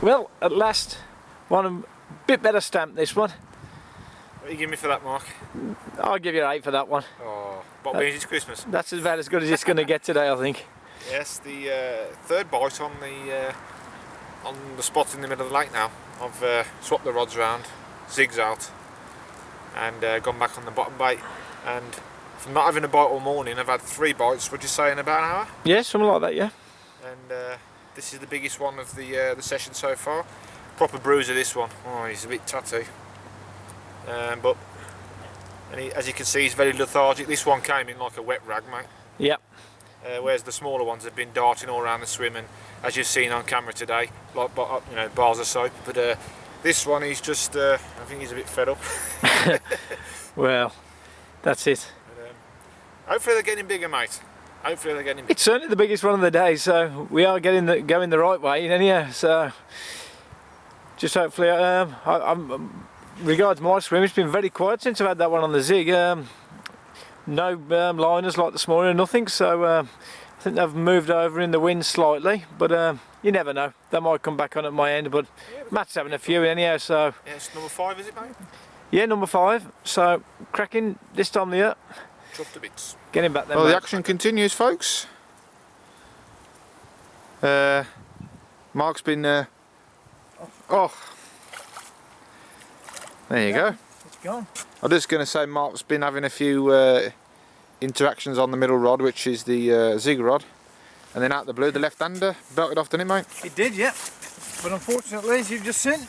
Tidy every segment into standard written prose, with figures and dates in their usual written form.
Well, at last, one a bit better stamp, this one. What do you give me for that, Mark? I'll give you an 8 for that one. Oh, what means it's Christmas? That's about as good as it's going to get today, I think. Yes, the third bite on the spot in the middle of the lake now. I've swapped the rods around, zigs out, and gone back on the bottom bait. And from not having a bite all morning, I've had 3 bites. Would you say in about an hour? Yeah, something like that. Yeah. And this is the biggest one of the session so far. Proper bruiser, this one. Oh, he's a bit tatty. But as you can see, he's very lethargic. This one came in like a wet rag, mate. Yep. Whereas the smaller ones have been darting all around the swim, and as you've seen on camera today, like bars of soap. But this one, he's just, I think he's a bit fed up. Well, that's it. But, hopefully they're getting bigger, mate. Hopefully they're getting bigger. It's certainly the biggest one of the day, so we are going the right way, anyhow. So just hopefully, regards my swim, it's been very quiet since I've had that one on the zig. No liners like this morning, nothing. So I think they've moved over in the wind slightly, but you never know. They might come back on at my end, but Matt's having a few anyhow. So yeah, it's number 5, is it, mate? Yeah, number 5. So cracking this time of the year. Chuffed to bits. Getting back there. Well, the action continues, folks. Mark's been. Oh, there you go. It's gone. I'm just going to say Mark's been having a few interactions on the middle rod, which is the zig rod, and then out the blue, the left-hander belted off, didn't it, mate? It did, yeah. But unfortunately, as you've just seen,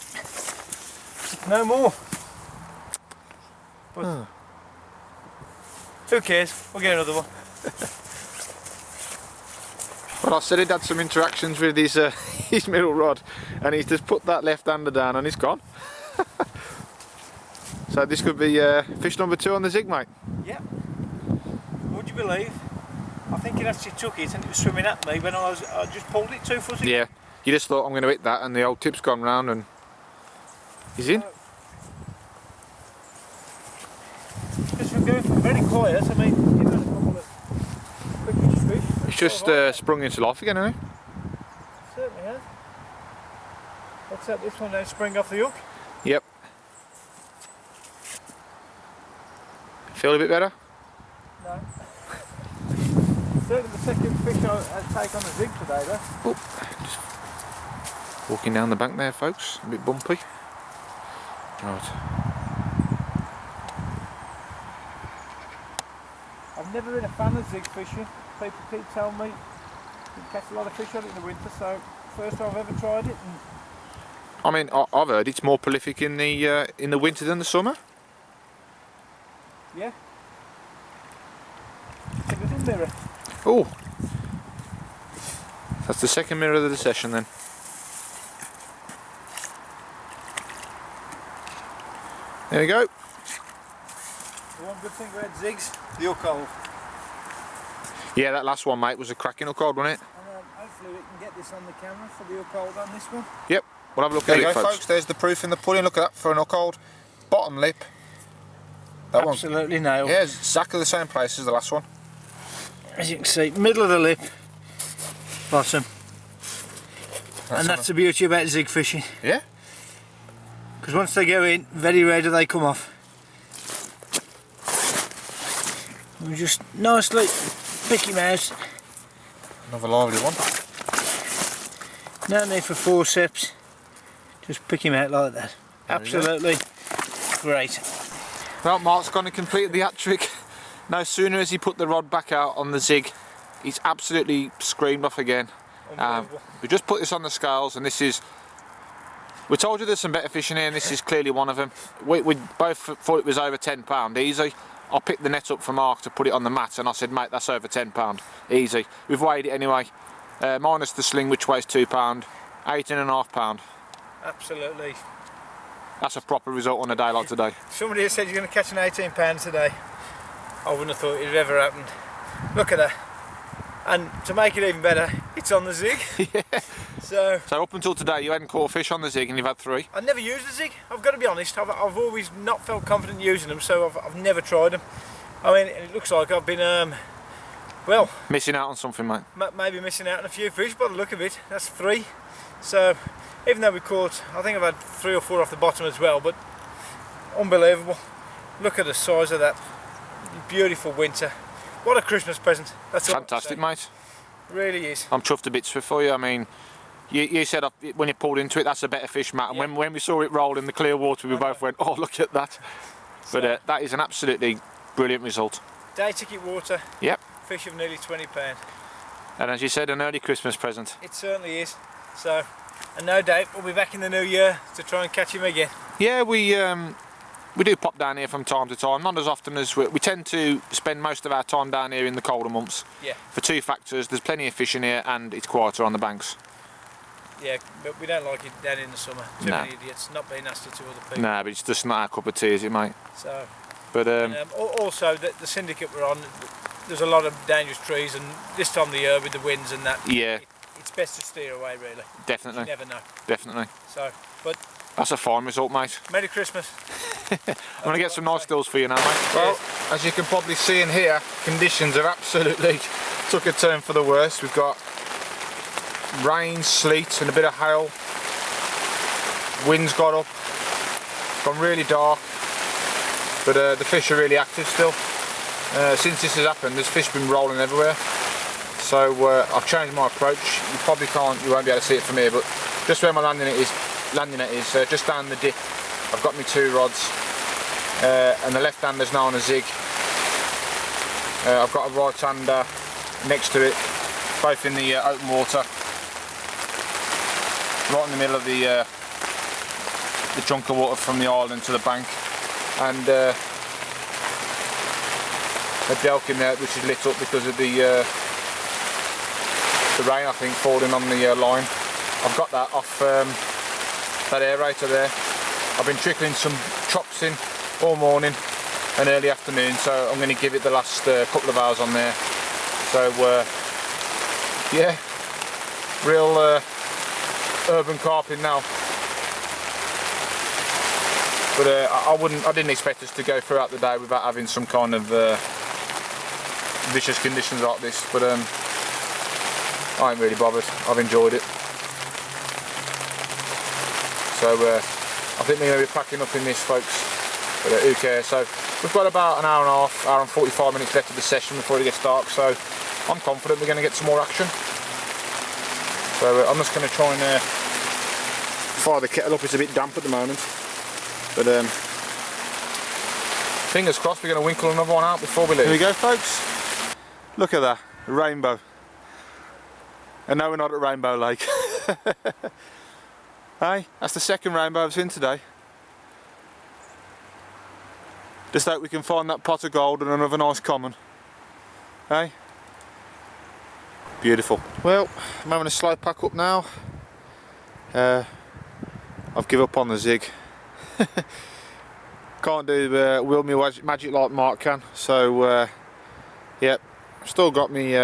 no more. But who cares? We'll get another one. Well, I said he'd had some interactions with his his middle rod, and he's just put that left-hander down, and he's gone. So this could be fish number 2 on the zig, mate. Yeah. Would you believe? I think it actually took it and it was swimming at me when I just pulled it 2-footed. Yeah. You just thought I'm going to hit that, and the old tip's gone round, and he's in. Because we're going from very quiet. I mean, you've had a couple of quick fish. It's just sprung into life again, hasn't it? Certainly has. Except this one now spring off the hook. Yep. Feel a bit better? No. Certainly the second fish I take on the zig today, though. Oh, just walking down the bank there, folks. A bit bumpy. Right. I've never been a fan of zig fishing. People keep telling me you can catch a lot of fish on it in the winter, so first time I've ever tried it. And I mean, I've heard it's more prolific in the winter than the summer. yeah. It's a little mirror. Oh, that's the second mirror of the session then. There we go. The one good thing about zigs, the hook hold. Yeah, that last one, mate, was a cracking hook hold, wasn't it? And hopefully we can get this on the camera for the hook hold on this one. Yep, we'll have a look at it, folks. There's the proof in the pudding. Look at that for an hook hold. Bottom lip. That Absolutely nailed. Yeah, it's exactly the same place as the last one. As you can see, middle of the lip, bottom. And that's the beauty about zig fishing. Yeah. Because once they go in, very rare do they come off. We just nicely pick him out. Another lively one. No need for forceps. Just pick him out like that. Absolutely great. Well, Mark's gone and completed the hat trick. No sooner has he put the rod back out on the zig, he's absolutely screamed off again. We just put this on the scales, and this is. We told you there's some better fish in here, and this is clearly one of them. We both thought it was over £10 easy. I picked the net up for Mark to put it on the mat, and I said, mate, that's over £10 easy. We've weighed it anyway, minus the sling, which weighs £2, £18.5. Absolutely. That's a proper result on a day like today. Somebody has said you're going to catch an £18 today. I wouldn't have thought it had ever happened. Look at that. And to make it even better, it's on the zig. Yeah. So up until today, you hadn't caught a fish on the zig, and you've had 3. I never used the zig. I've got to be honest. I've always not felt confident using them, so I've never tried them. I mean, it looks like I've been well, missing out on something, mate. Maybe missing out on a few fish by the look of it. That's 3. So even though we caught, I think I've had 3 or 4 off the bottom as well, but unbelievable. Look at the size of that. Beautiful winter. What a Christmas present. That's Fantastic, mate. Really is. I'm chuffed to bits for you. I mean, you said when you pulled into it, that's a better fish, Matt. And Yeah. when we saw it roll in the clear water, we both went, oh, look at that. But that is an absolutely brilliant result. Day ticket water. Yep. Fish of nearly £20. And as you said, an early Christmas present. It certainly is. So, and no doubt we'll be back in the new year to try and catch him again. Yeah, we do pop down here from time to time, not as often as we tend to spend most of our time down here in the colder months. Yeah. For 2 factors: there's plenty of fish in here, and it's quieter on the banks. Yeah, but we don't like it down in the summer. Too many idiots, not being nasty to other people. Nah, but it's just not our cup of tea, is it, mate? So, but also the syndicate we're on, there's a lot of dangerous trees, and this time of the year with the winds and that, yeah, it's best to steer away, really. Definitely. You never know. Definitely. So, but that's a fine result, mate. Merry Christmas. I'm going to get some nice stills for you now, mate. Well, as you can probably see in here, conditions have absolutely took a turn for the worse. We've got rain, sleet and a bit of hail. Wind's got up, gone really dark, but the fish are really active still. Since this has happened, there's fish been rolling everywhere. So I've changed my approach. You won't be able to see it from here, but just where my landing net is, just down the dip. I've got my 2 rods, and the left hander's now on a zig. I've got a right hander next to it, both in the open water, right in the middle of the chunk of water from the island to the bank, and a delk in there which is lit up because of the rain, I think, falling on the line. I've got that off that aerator there. I've been trickling some chops in all morning and early afternoon, so I'm going to give it the last couple of hours on there. So yeah, real urban carping now. But I didn't expect us to go throughout the day without having some kind of vicious conditions like this. But I ain't really bothered. I've enjoyed it. So I think we're going to be packing up in this, folks. But who cares? So we've got about an hour and a half, hour and 45 minutes left of the session before it gets dark. So I'm confident we're going to get some more action. So I'm just going to try and fire the kettle up. It's a bit damp at the moment. But fingers crossed we're going to winkle another one out before we leave. Here we go, folks. Look at that, a rainbow. And no, we're not at Rainbow Lake. Hey, that's the second rainbow I've seen today. Just hope we can find that pot of gold and another nice common. Hey? Beautiful. Well, I'm having a slow pack up now. I've given up on the zig. Can't do wheel me magic like Mark can. So, yep, still got me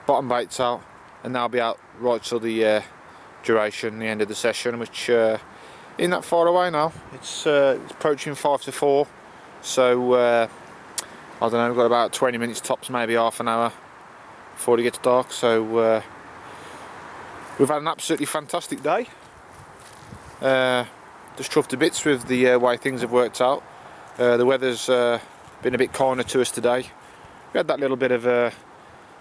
bottom baits out, and they'll be out right till the duration, the end of the session, which isn't that far away now. It's approaching 5 to 4, so I don't know, we've got about 20 minutes tops, maybe half an hour before it gets dark. So we've had an absolutely fantastic day. Just chuffed to bits with the way things have worked out. The weather's been a bit kinder to us today. We had that little bit of a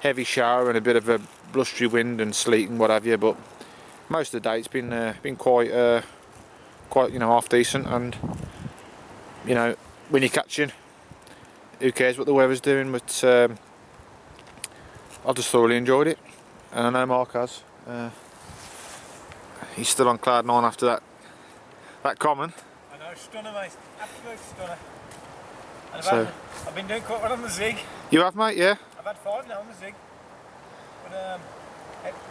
heavy shower and a bit of a blustery wind and sleet and what have you, but most of the day it's been quite half decent. And when you're catching, who cares what the weather's doing? But I just thoroughly enjoyed it, and I know Mark has. He's still on cloud 9 after that common. I know, stunner, mate, absolute stunner. And I've been doing quite well on the zig. You have, mate? Yeah. I've had 5 now on the zig, but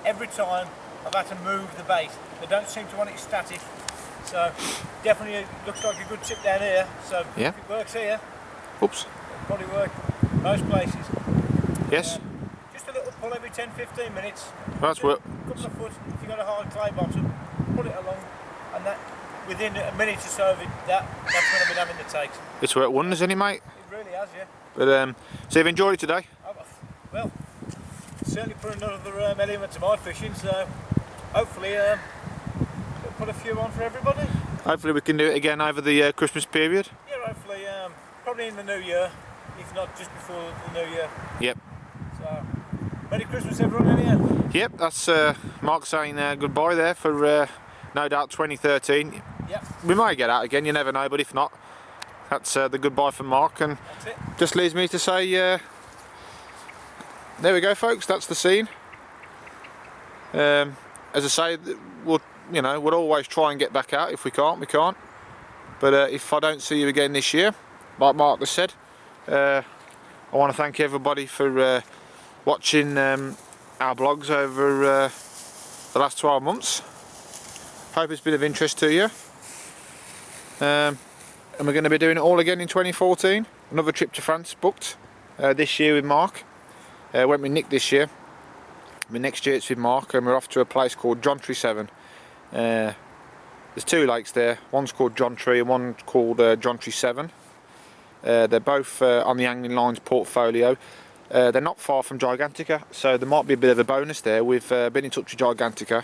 every time I've had to move the bait. They don't seem to want it static, so definitely looks like a good tip down here. So yeah, if it works here, oops, it'll probably work most places. Yes. Just a little pull every 10-15 minutes. That's work. A couple of foot. If you've got a hard clay bottom, pull it along, and that within a minute or so of it, that's when I've been having the takes. It's worked wonders, isn't it, mate? It really has, yeah. But so you've enjoyed it today? Well, certainly put another element to my fishing, so hopefully put a few on for everybody. Hopefully we can do it again over the Christmas period. Yeah, hopefully, probably in the new year, if not just before the new year. Yep. So, Merry Christmas everyone in here. Yep, that's Mark saying goodbye there for no doubt 2013. Yep. We might get out again, you never know, but if not, that's the goodbye from Mark, and That's it. just leaves me to say, there we go folks, that's the scene. As I say, we'll always try and get back out. If we can't, we can't. But if I don't see you again this year, like Mark has said, I want to thank everybody for watching our blogs over the last 12 months. Hope it's been of interest to you. And we're going to be doing it all again in 2014. Another trip to France booked this year with Mark. Went with Nick this year. But next year it's with Mark, and we're off to a place called Jontry 7. There's two lakes there. One's called Jontry and one's called Jontry 7. They're both on the Angling Lines portfolio. They're not far from Gigantica, so there might be a bit of a bonus there. We've been in touch with Gigantica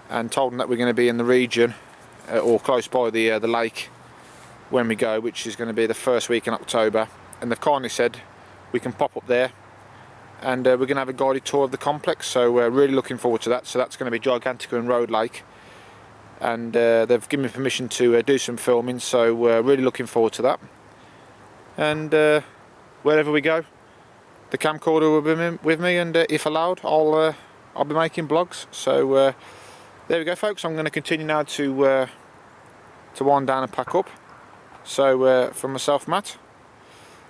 and told them that we're going to be in the region or close by the lake when we go, which is going to be the first week in October, and they've kindly said we can pop up there and we're going to have a guided tour of the complex, so we're really looking forward to that. So that's going to be Gigantica and Road Lake, and they've given me permission to do some filming, so we're really looking forward to that. And wherever we go, the camcorder will be with me, and if allowed, I'll be making vlogs. So there we go folks, I'm going to continue now to wind down and pack up. So from myself, Matt,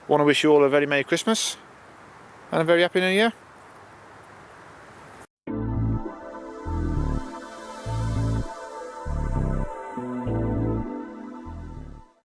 I want to wish you all a very Merry Christmas and a very Happy New Year.